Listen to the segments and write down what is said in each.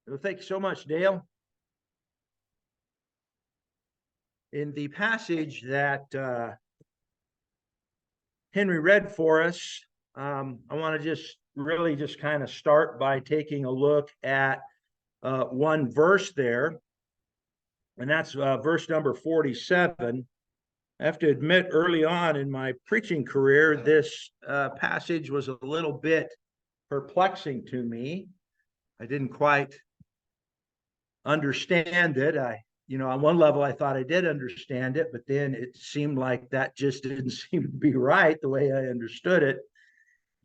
Well, thank you so much, Dale. In the passage that Henry read for us, I want to just kind of start by taking a look at one verse there, and that's verse number 47. I have to admit, early on in my preaching career, this passage was a little bit perplexing to me. I didn't quite understand it. On one level, I thought I did understand it, but then it seemed like that just didn't seem to be right. The way I understood it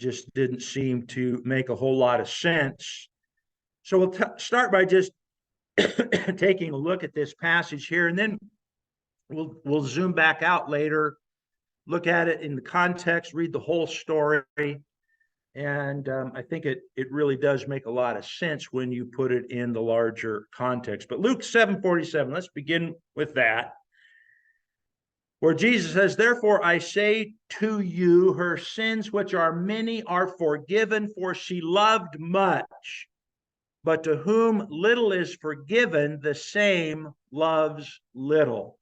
just didn't seem to make a whole lot of sense. So we'll start by just taking a look at this passage here, and then we'll zoom back out later, look at it in the context, read the whole story. And I think it really does make a lot of sense when you put it in the larger context. But Luke 7:47, let's begin with that, where Jesus says, "Therefore I say to you, her sins, which are many, are forgiven, for she loved much. But to whom little is forgiven, the same loves little."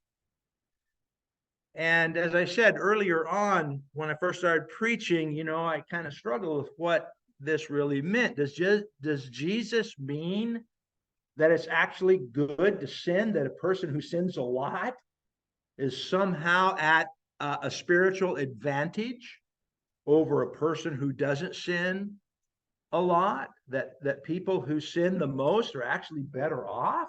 And as I said earlier on, when I first started preaching, I kind of struggled with what this really meant. Does Jesus mean that it's actually good to sin, that a person who sins a lot is somehow at a spiritual advantage over a person who doesn't sin a lot, that people who sin the most are actually better off?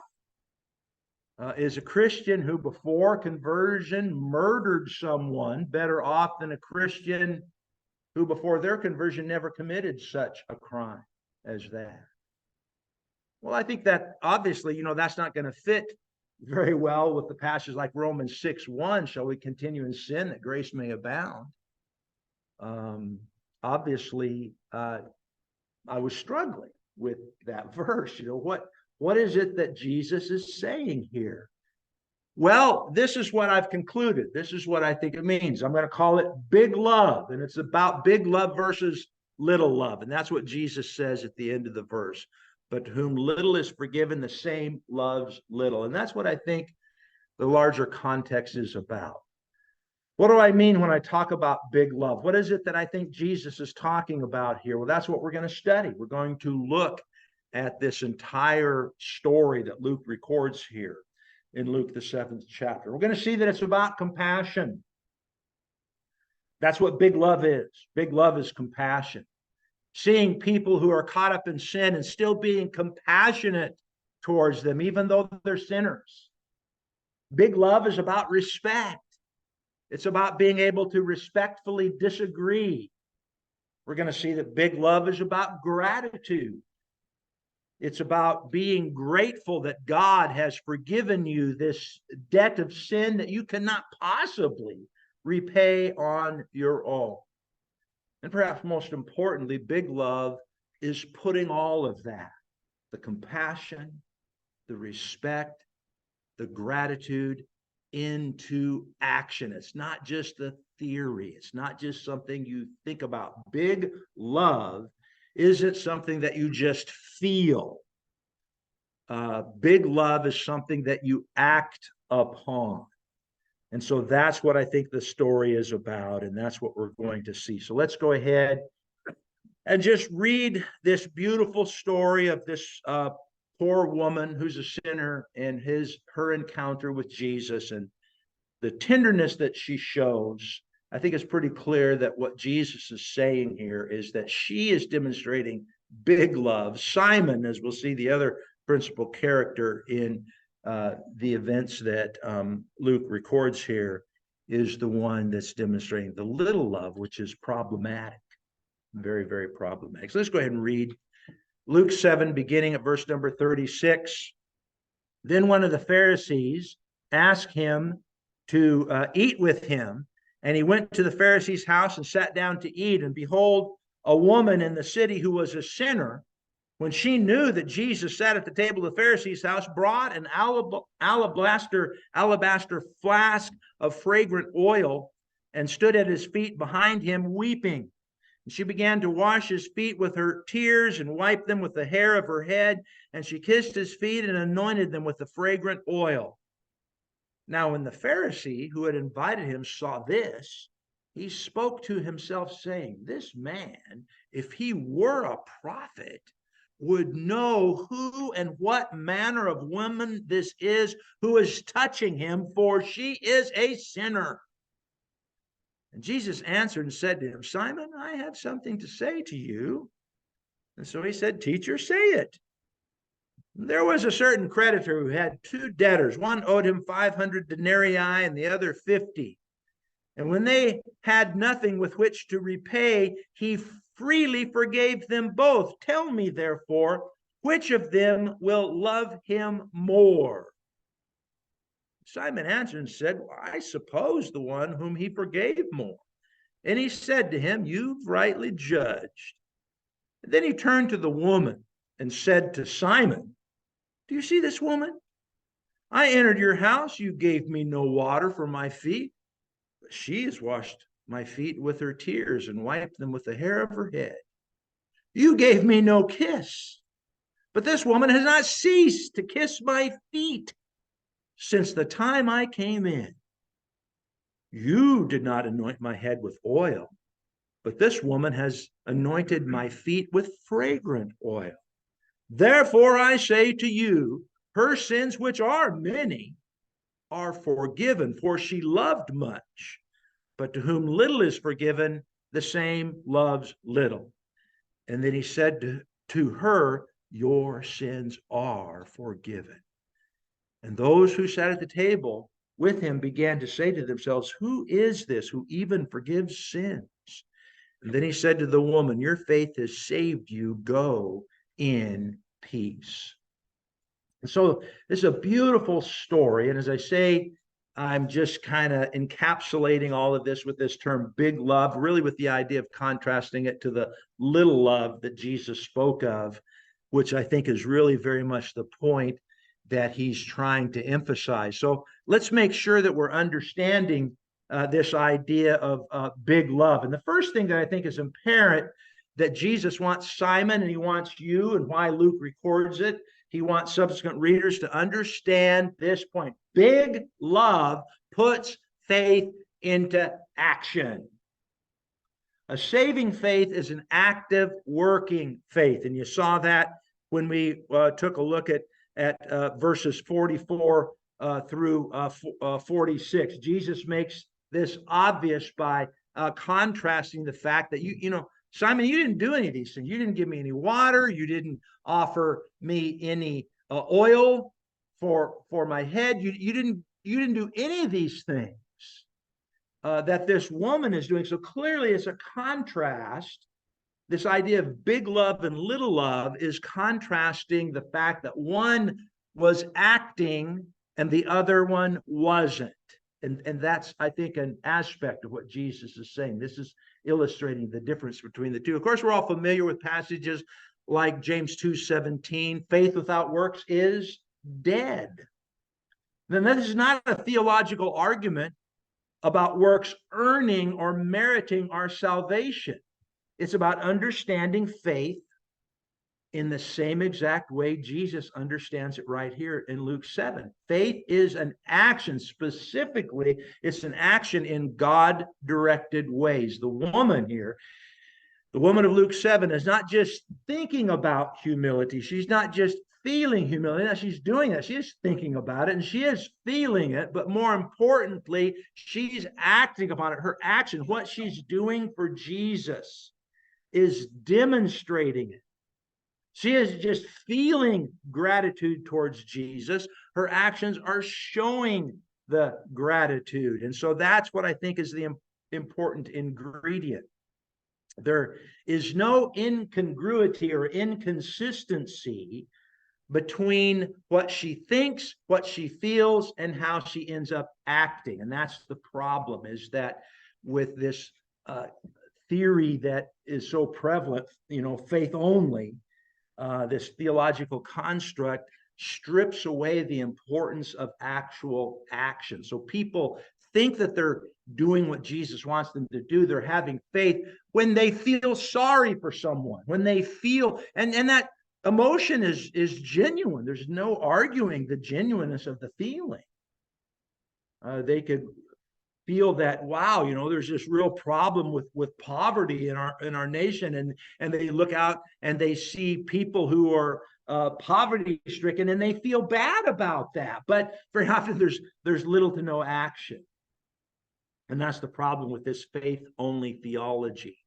Is a Christian who before conversion murdered someone better off than a Christian who before their conversion never committed such a crime as that? Well, I think that obviously, that's not going to fit very well with the passage like Romans 6:1, shall we continue in sin that grace may abound? Obviously, I was struggling with that verse. What is it that Jesus is saying here? Well, this is what I've concluded. This is what I think it means. I'm going to call it big love, and it's about big love versus little love. And that's what Jesus says at the end of the verse. But to whom little is forgiven, the same loves little. And that's what I think the larger context is about. What do I mean when I talk about big love? What is it that I think Jesus is talking about here? Well, that's what we're going to study. We're going to look at this entire story that Luke records here in Luke, the 7th chapter. We're going to see that it's about compassion. That's what big love is. Big love is compassion. Seeing people who are caught up in sin and still being compassionate towards them, even though they're sinners. Big love is about respect. It's about being able to respectfully disagree. We're going to see that big love is about gratitude. It's about being grateful that God has forgiven you this debt of sin that you cannot possibly repay on your own. And perhaps most importantly, big love is putting all of that, the compassion, the respect, the gratitude, into action. It's not just a theory. It's not just something you think about. Big love isn't something that you just feel. Big love is something that you act upon. And so that's what I think the story is about, and that's what we're going to see. So let's go ahead and just read this beautiful story of this poor woman who's a sinner and her encounter with Jesus, and the tenderness that she shows. I think it's pretty clear that what Jesus is saying here is that she is demonstrating big love. Simon, as we'll see, the other principal character in the events that Luke records here, is the one that's demonstrating the little love, which is problematic, very, very problematic. So let's go ahead and read Luke 7, beginning at verse number 36. Then one of the Pharisees asked him to eat with him, and he went to the Pharisee's house and sat down to eat. And behold, a woman in the city who was a sinner, when she knew that Jesus sat at the table of the Pharisee's house, brought an alabaster flask of fragrant oil and stood at his feet behind him, weeping. And she began to wash his feet with her tears and wipe them with the hair of her head. And she kissed his feet and anointed them with the fragrant oil. Now, when the Pharisee who had invited him saw this, he spoke to himself, saying, "This man, if he were a prophet, would know who and what manner of woman this is who is touching him, for she is a sinner." And Jesus answered and said to him, "Simon, I have something to say to you." And so he said, "Teacher, say it." There was a certain creditor who had two debtors. One owed him 500 denarii and the other 50. And when they had nothing with which to repay, he freely forgave them both. Tell me, therefore, which of them will love him more? Simon answered and said, "Well, I suppose the one whom he forgave more." And he said to him, "You've rightly judged." And then he turned to the woman and said to Simon, "Do you see this woman? I entered your house. You gave me no water for my feet, but she has washed my feet with her tears and wiped them with the hair of her head. You gave me no kiss, but this woman has not ceased to kiss my feet since the time I came in. You did not anoint my head with oil, but this woman has anointed my feet with fragrant oil. Therefore I say to you, her sins, which are many, are forgiven, for she loved much. But to whom little is forgiven, the same loves little." And then he said to her, "Your sins are forgiven." And those who sat at the table with him began to say to themselves, "Who is this who even forgives sins?" And then he said to the woman, "Your faith has saved you. Go in peace." And so this is a beautiful story. And as I say, I'm just kind of encapsulating all of this with this term big love, really with the idea of contrasting it to the little love that Jesus spoke of, which I think is really very much the point that he's trying to emphasize. So let's make sure that we're understanding this idea of big love. And the first thing that I think is apparent that Jesus wants Simon and he wants you, and why Luke records it, he wants subsequent readers to understand this point. Big love puts faith into action. A saving faith is an active, working faith. And you saw that when we took a look at verses 44 through 46. Jesus makes this obvious by contrasting the fact that you know, Simon, you didn't do any of these things. You didn't give me any water. You didn't offer me any oil for my head. You didn't do any of these things that this woman is doing. So clearly, it's a contrast. This idea of big love and little love is contrasting the fact that one was acting and the other one wasn't. And that's, I think, an aspect of what Jesus is saying. This is illustrating the difference between the two. Of course, we're all familiar with passages like James 2:17, faith without works is dead. Then this is not a theological argument about works earning or meriting our salvation. It's about understanding faith in the same exact way Jesus understands it right here in Luke 7. Faith is an action. Specifically, it's an action in God-directed ways. The woman here, the woman of Luke 7, is not just thinking about humility. She's not just feeling humility. Now, she's doing that. She is thinking about it, and she is feeling it. But more importantly, she's acting upon it. Her action, what she's doing for Jesus, is demonstrating it. She is just feeling gratitude towards Jesus. Her actions are showing the gratitude. And so that's what I think is the important ingredient. There is no incongruity or inconsistency between what she thinks, what she feels, and how she ends up acting. And that's the problem, is that with this theory that is so prevalent, you know, faith only, this theological construct strips away the importance of actual action. So people think that they're doing what Jesus wants them to do. They're having faith when they feel sorry for someone, when they feel, and that emotion is genuine. There's no arguing the genuineness of the feeling. They could feel that, wow, there's this real problem with poverty in our nation, and they look out and they see people who are poverty stricken, and they feel bad about that. But very often there's little to no action. And that's the problem with this faith-only theology.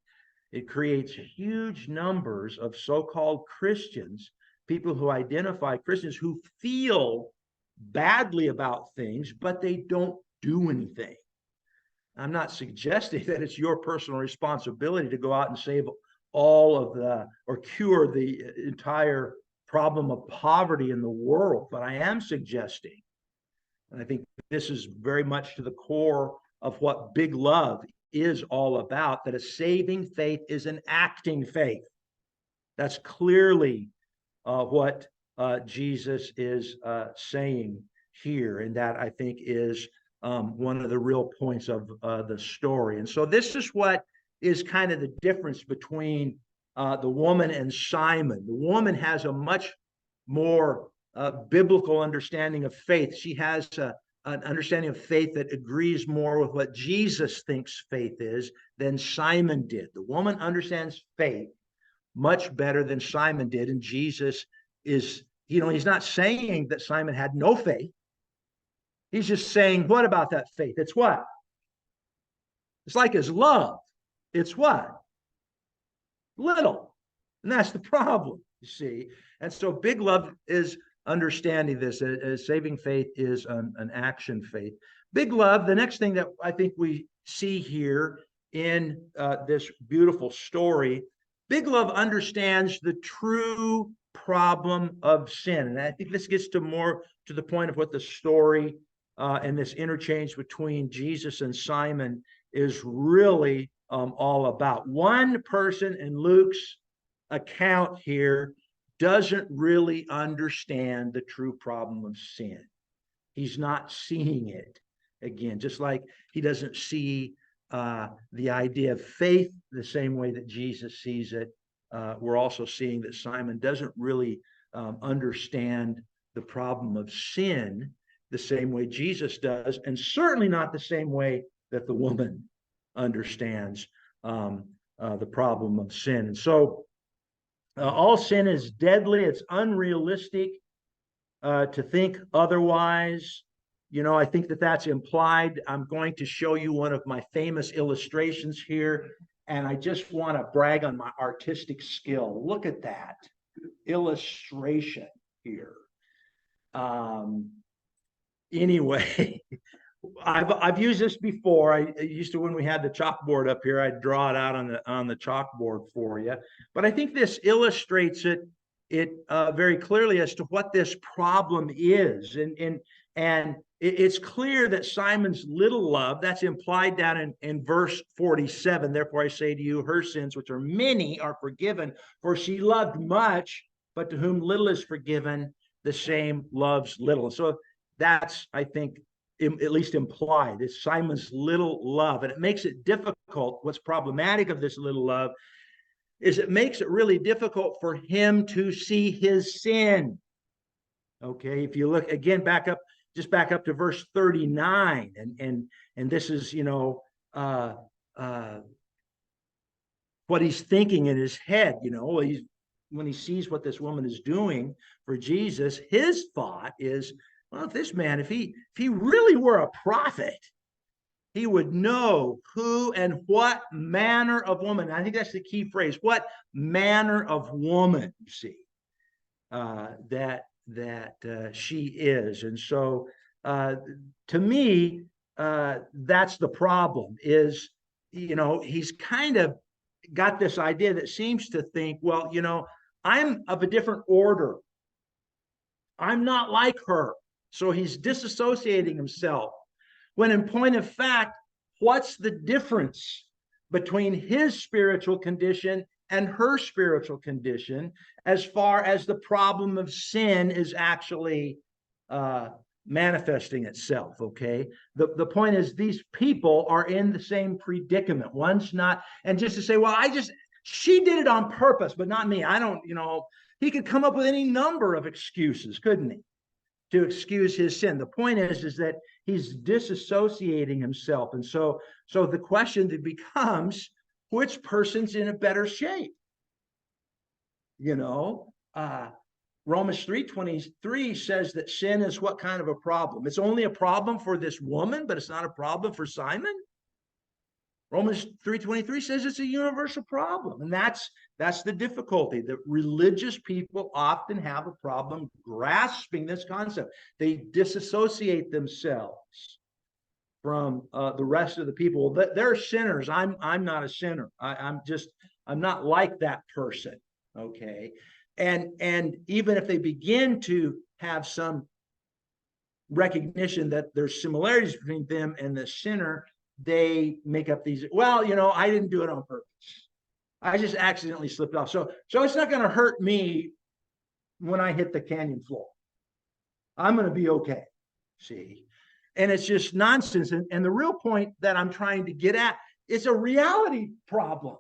It creates huge numbers of so-called Christians, people who identify Christians, who feel badly about things, but they don't do anything. I'm not suggesting that it's your personal responsibility to go out and save all of or cure the entire problem of poverty in the world, but I am suggesting, and I think this is very much to the core of what Big Love is all about, that a saving faith is an acting faith. That's clearly what Jesus is saying here, and that I think is one of the real points of the story. And so this is what is kind of the difference between the woman and Simon. The woman has a much more biblical understanding of faith. She has an understanding of faith that agrees more with what Jesus thinks faith is than Simon did. The woman understands faith much better than Simon did. And Jesus is, he's not saying that Simon had no faith. He's just saying, what about that faith? It's what? It's like his love. It's what? Little. And that's the problem, you see. And so Big Love is understanding this as saving faith is an action faith. Big Love, the next thing that I think we see here in this beautiful story, Big Love understands the true problem of sin. And I think this gets to more to the point of what the story and this interchange between Jesus and Simon is really all about. One person in Luke's account here doesn't really understand the true problem of sin. He's not seeing it. Again, just like he doesn't see the idea of faith the same way that Jesus sees it, we're also seeing that Simon doesn't really understand the problem of sin the same way Jesus does, and certainly not the same way that the woman understands the problem of sin. And so all sin is deadly. It's unrealistic to think otherwise. I think that that's implied. I'm going to show you one of my famous illustrations here, and I just want to brag on my artistic skill. Look at that illustration here. Anyway, I've used this before. I used to, when we had the chalkboard up here, I'd draw it out on the chalkboard for you. But I think this illustrates it very clearly as to what this problem is, and it's clear that Simon's little love, that's implied down in verse 47. Therefore, I say to you, her sins, which are many, are forgiven, for she loved much, but to whom little is forgiven, the same loves little. So that's, I think, at least implied, is Simon's little love. And it makes it difficult. What's problematic of this little love is it makes it really difficult for him to see his sin. Okay, if you look again, back up to verse 39, and this is what he's thinking in his head. When he sees what this woman is doing for Jesus, his thought is, well, if this man, if he really were a prophet, he would know who and what manner of woman. I think that's the key phrase. What manner of woman, you see, that she is. And so to me, that's the problem, is, he's kind of got this idea that seems to think, well, I'm of a different order. I'm not like her. So he's disassociating himself. When in point of fact, what's the difference between his spiritual condition and her spiritual condition as far as the problem of sin is actually manifesting itself. Okay. The point is, these people are in the same predicament. One's not, and just to say, well, she did it on purpose, but not me. I don't, he could come up with any number of excuses, couldn't he, to excuse his sin. The point is that he's disassociating himself. And so the question that becomes, which person's in a better shape? Romans 3:23 says that sin is what kind of a problem? It's only a problem for this woman, but it's not a problem for Simon. Romans 3:23 says it's a universal problem. And that's the difficulty, that religious people often have a problem grasping this concept. They disassociate themselves from the rest of the people. They're sinners. I'm not a sinner. I'm not like that person. Okay. And even if they begin to have some recognition that there's similarities between them and the sinner, they make up these, well, I didn't do it on purpose. I just accidentally slipped off. So it's not going to hurt me when I hit the canyon floor. I'm going to be okay. See? And it's just nonsense. And the real point that I'm trying to get at is a reality problem.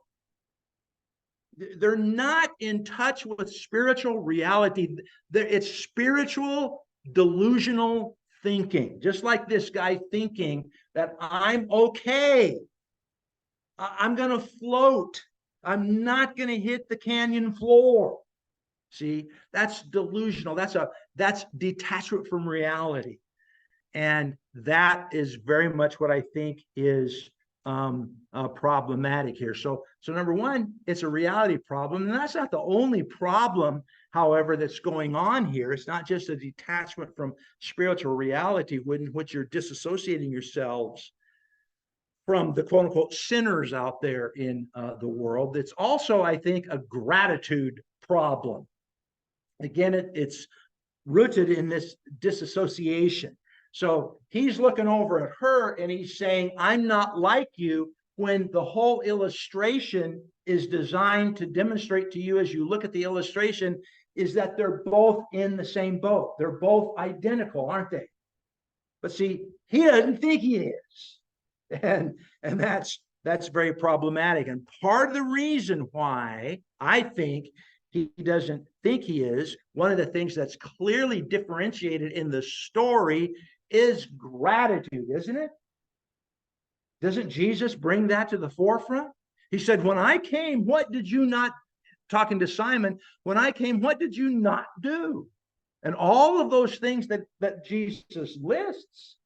They're not in touch with spiritual reality. It's spiritual delusional thinking, just like this guy thinking that I'm okay. I'm going to float. I'm not going to hit the canyon floor. See, that's delusional. That's detachment from reality. And that is very much what I think is problematic here. So number one, it's a reality problem. And that's not the only problem, however, that's going on here. It's not just a detachment from spiritual reality in which you're disassociating yourselves from the quote unquote sinners out there in the world. It's also, I think, a gratitude problem. Again, it's rooted in this disassociation. So he's looking over at her and he's saying, I'm not like you, when the whole illustration is designed to demonstrate to you, as you look at the illustration, is that they're both in the same boat. They're both identical, aren't they? But see, he doesn't think he is. And that's very problematic. And part of the reason why I think he doesn't think he is, one of the things that's clearly differentiated in the story is gratitude, isn't it? Doesn't Jesus bring that to the forefront? He said, when I came, what did you not, talking to Simon, when I came, what did you not do? And all of those things that Jesus lists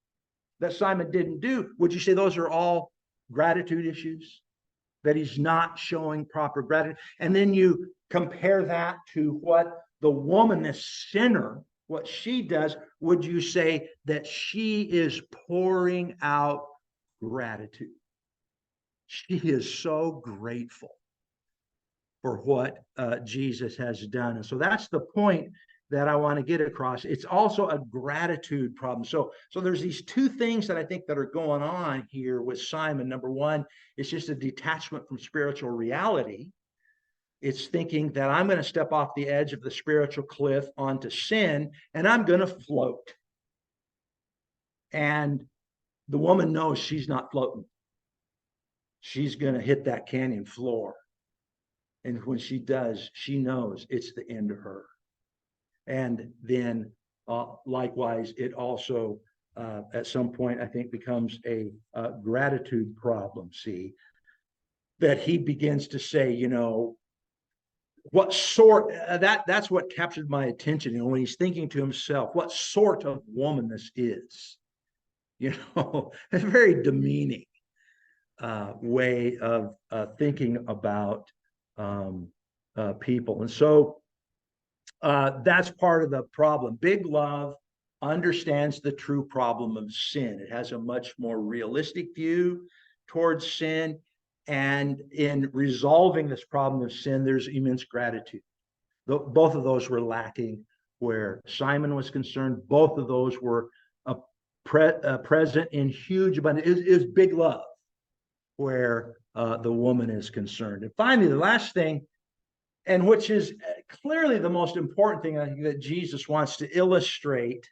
that Simon didn't do, would you say those are all gratitude issues? That he's not showing proper gratitude? And then you compare that to what the woman, this sinner, what she does, would you say that she is pouring out gratitude? She is so grateful for what Jesus has done. And so that's the point that I want to get across. It's also a gratitude problem. So there's these two things that I think that are going on here with Simon. Number one, it's just a detachment from spiritual reality. It's thinking that I'm going to step off the edge of the spiritual cliff onto sin, and I'm going to float. And the woman knows she's not floating. She's going to hit that canyon floor. And when she does, she knows it's the end of her. And then likewise, it also at some point, I think, becomes a gratitude problem. See, that he begins to say, what sort, that's what captured my attention. When he's thinking to himself, what sort of woman this is, it's a very demeaning way of thinking about people. And so that's part of the problem. Big Love understands the true problem of sin. It has a much more realistic view towards sin. And in resolving this problem of sin, there's immense gratitude. Both of those were lacking where Simon was concerned. Both of those were present in huge abundance. Is Big Love where the woman is concerned. And finally, the last thing, and which is clearly the most important thing I think that Jesus wants to illustrate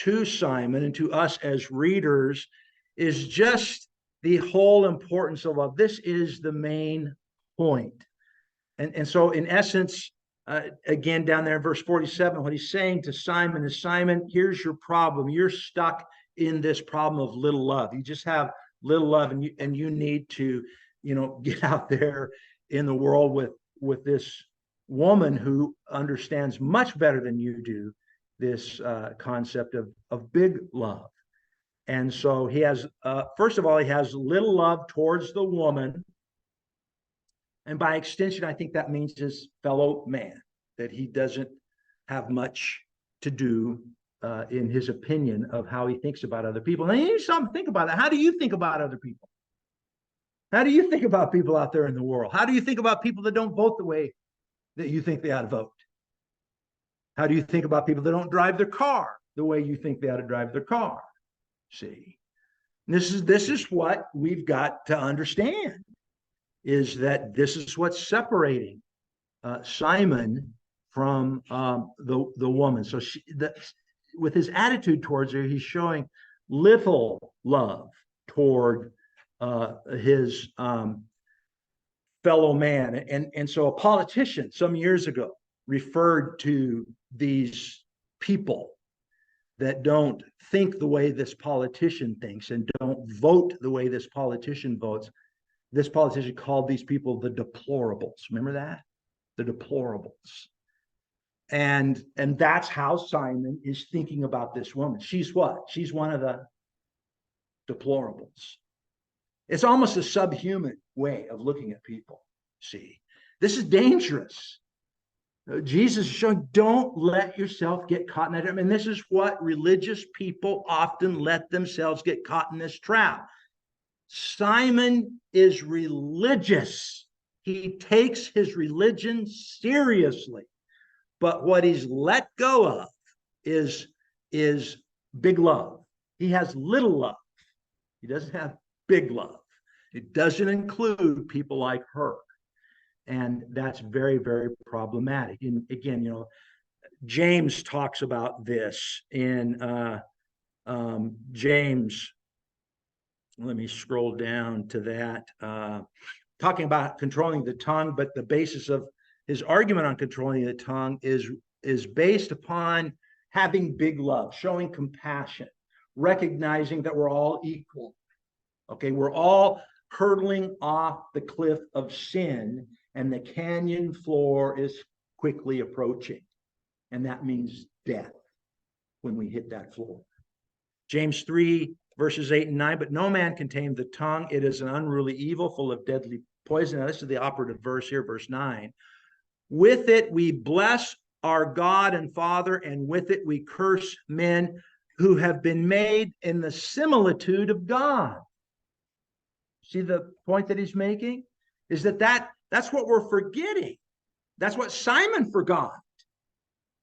to Simon and to us as readers is just the whole importance of love. This is the main point. And so, in essence, again, down there in verse 47, what he's saying to Simon is, Simon, here's your problem. You're stuck in this problem of little love. You just have little love, and you need to, get out there in the world with this woman who understands much better than you do this concept of big love. And so he has, first of all, he has little love towards the woman. And by extension, I think that means his fellow man, that he doesn't have much to do in his opinion of how he thinks about other people. And you need to think about that. How do you think about other people? How do you think about people out there in the world? How do you think about people that don't vote the way that you think they ought to vote? How do you think about people that don't drive their car the way you think they ought to drive their car? See, this is what we've got to understand, is that this is what's separating Simon from the woman. So with his attitude towards her, he's showing little love toward his fellow man. And so a politician some years ago referred to these people that don't think the way this politician thinks and don't vote the way this politician votes. This politician called these people the deplorables. Remember that? The deplorables. And that's how Simon is thinking about this woman. She's what? She's one of the deplorables. It's almost a subhuman way of looking at people. See, this is dangerous. Jesus is showing, don't let yourself get caught in that. I mean, this is what religious people often let themselves get caught in this trap. Simon is religious. He takes his religion seriously. But what he's let go of is big love. He has little love. He doesn't have big love. It doesn't include people like her. And that's very, very problematic. And again, James talks about this in James. Let me scroll down to that. Talking about controlling the tongue, but the basis of his argument on controlling the tongue is based upon having big love, showing compassion, recognizing that we're all equal. Okay, we're all hurtling off the cliff of sin, and the canyon floor is quickly approaching. And that means death when we hit that floor. James 3, verses 8 and 9, but no man can tame the tongue. It is an unruly evil full of deadly poison. Now, this is the operative verse here, verse 9. With it we bless our God and Father, and with it we curse men who have been made in the similitude of God. See the point that he's making? Is that's what we're forgetting. That's what Simon forgot,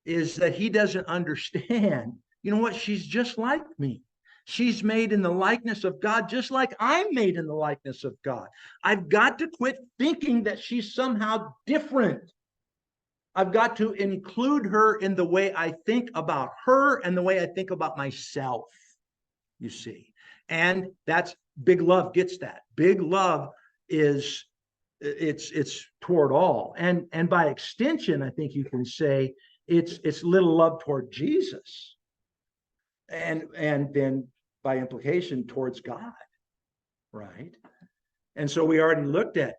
is that he doesn't understand. You know what? She's just like me. She's made in the likeness of God, just like I'm made in the likeness of God. I've got to quit thinking that she's somehow different. I've got to include her in the way I think about her and the way I think about myself, you see. And that's big love gets that. Big love is it's toward all. And by extension, I think you can say it's little love toward Jesus. And then by implication towards God, right? And so we already looked at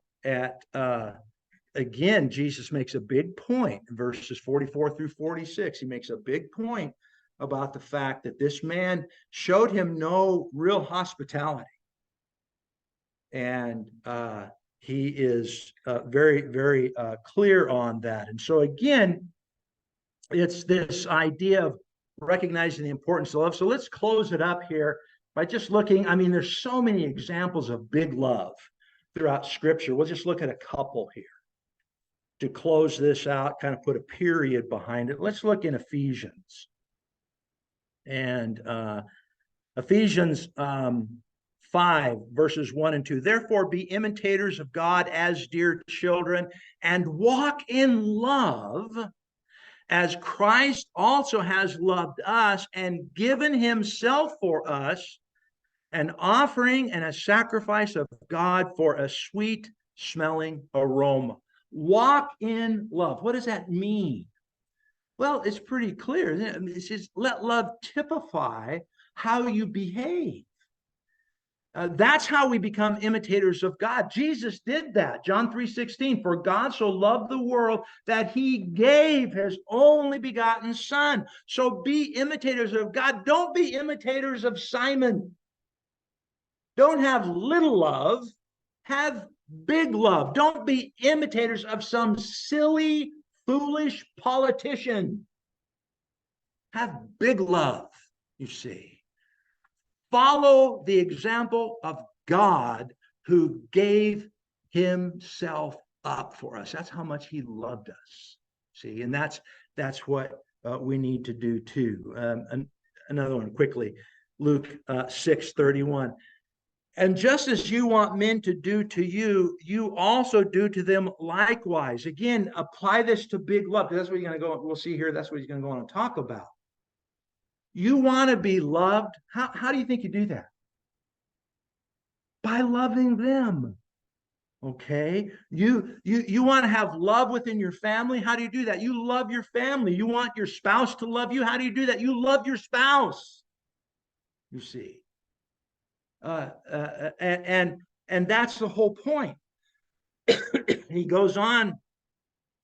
again, Jesus makes a big point in verses 44 through 46. He makes a big point about the fact that this man showed him no real hospitality. And he is very, very clear on that. And so again, it's this idea of recognizing the importance of love. So let's close it up here by just looking. I mean, there's so many examples of big love throughout Scripture. We'll just look at a couple here to close this out, kind of put a period behind it. Let's look in Ephesians. And Ephesians 5, verses 1 and 2. Therefore, be imitators of God as dear children, and walk in love as Christ also has loved us and given himself for us, an offering and a sacrifice of God for a sweet smelling aroma. Walk in love. What does that mean? Well, it's pretty clear. It says, let love typify how you behave. That's how we become imitators of God. Jesus did that. John 3:16, for God so loved the world that he gave his only begotten son. So be imitators of God. Don't be imitators of Simon. Don't have little love, have big love. Don't be imitators of some silly, foolish politician. Have big love, you see. Follow the example of God who gave himself up for us. That's how much he loved us. See, and that's what we need to do too. Another one quickly, Luke 6:31. And just as you want men to do to you, you also do to them likewise. Again, apply this to big love, because that's what you're going to go. We'll see here. That's what he's going to go on and talk about. You want to be loved. How do you think you do that? By loving them. Okay. You want to have love within your family. How do you do that? You love your family. You want your spouse to love you. How do you do that? You love your spouse. You see. And that's the whole point. He goes on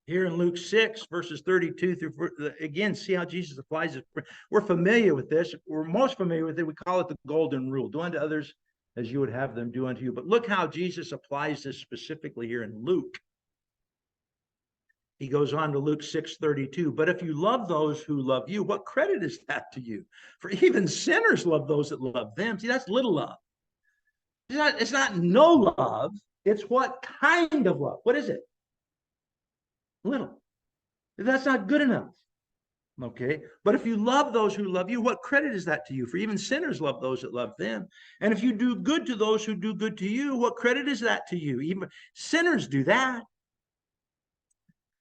here in Luke 6, verses 32 through, again, see how Jesus applies it. We're familiar with this. We're most familiar with it. We call it the golden rule. Do unto others as you would have them do unto you. But look how Jesus applies this specifically here in Luke. He goes on to Luke 6:32. But if you love those who love you, what credit is that to you? For even sinners love those that love them. See, that's little love. It's not no love. It's what kind of love. What is it? Little. That's not good enough. Okay. But if you love those who love you, what credit is that to you? For even sinners love those that love them. And if you do good to those who do good to you, what credit is that to you? Even sinners do that.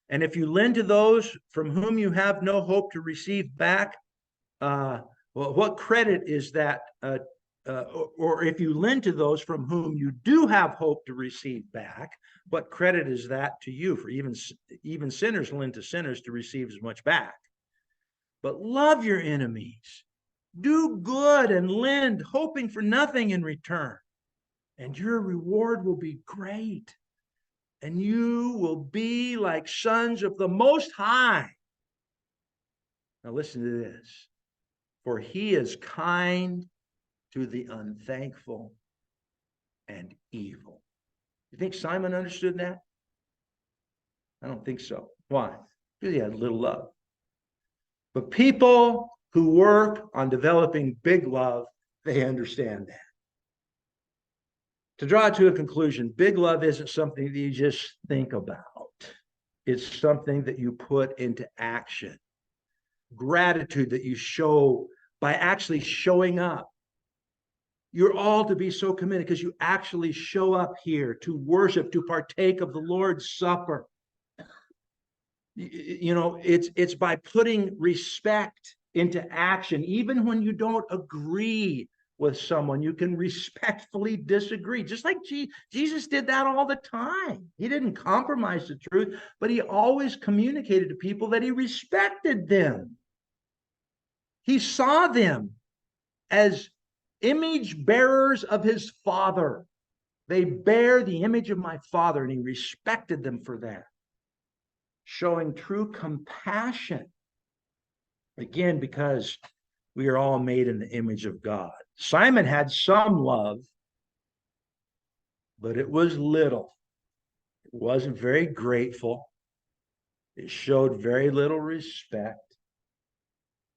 And if you lend to those from whom you have no hope to receive back, well, what credit is that? Or if you lend to those from whom you do have hope to receive back, what credit is that to you? For even sinners lend to sinners to receive as much back. But love your enemies, do good and lend, hoping for nothing in return, and your reward will be great, and you will be like sons of the Most High. Now listen to this. For he is kind to the unthankful and evil. You think Simon understood that? I don't think so. Why? Because he had little love. But people who work on developing big love, they understand that. To draw it to a conclusion, big love isn't something that you just think about. It's something that you put into action. Gratitude that you show by actually showing up. You're all to be so committed because you actually show up here to worship, to partake of the Lord's Supper. You know, it's by putting respect into action. Even when you don't agree with someone, you can respectfully disagree. Just like Jesus did that all the time. He didn't compromise the truth, but he always communicated to people that he respected them. He saw them as image bearers of his Father. They bear the image of my Father, and he respected them for that. Showing true compassion. Again, because we are all made in the image of God. Simon had some love, but it was little. It wasn't very grateful. It showed very little respect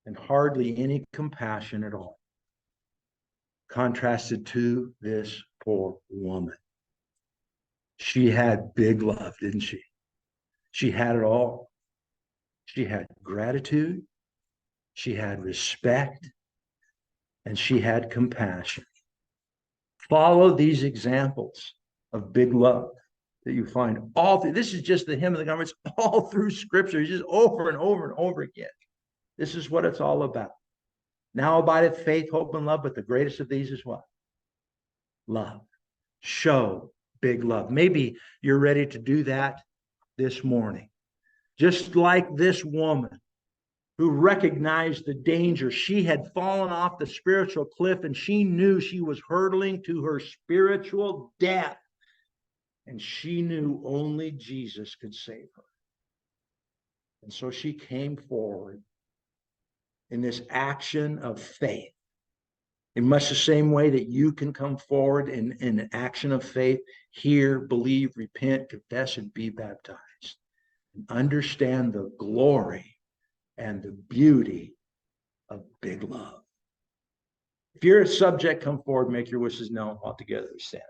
and hardly any compassion at all. Contrasted to this poor woman. She had big love, didn't she? She had it all. She had gratitude. She had respect. And she had compassion. Follow these examples of big love that you find all through. This is just the hymn of the garments all through Scripture. It's just over and over and over again. This is what it's all about. Now abideth faith, hope, and love, but the greatest of these is what? Love. Show big love. Maybe you're ready to do that this morning. Just like this woman who recognized the danger. She had fallen off the spiritual cliff and she knew she was hurtling to her spiritual death. And she knew only Jesus could save her. And so she came forward in this action of faith. In much the same way that you can come forward in an action of faith, hear, believe, repent, confess, and be baptized. And understand the glory and the beauty of big love. If you're a subject, come forward, make your wishes known. All together we stand.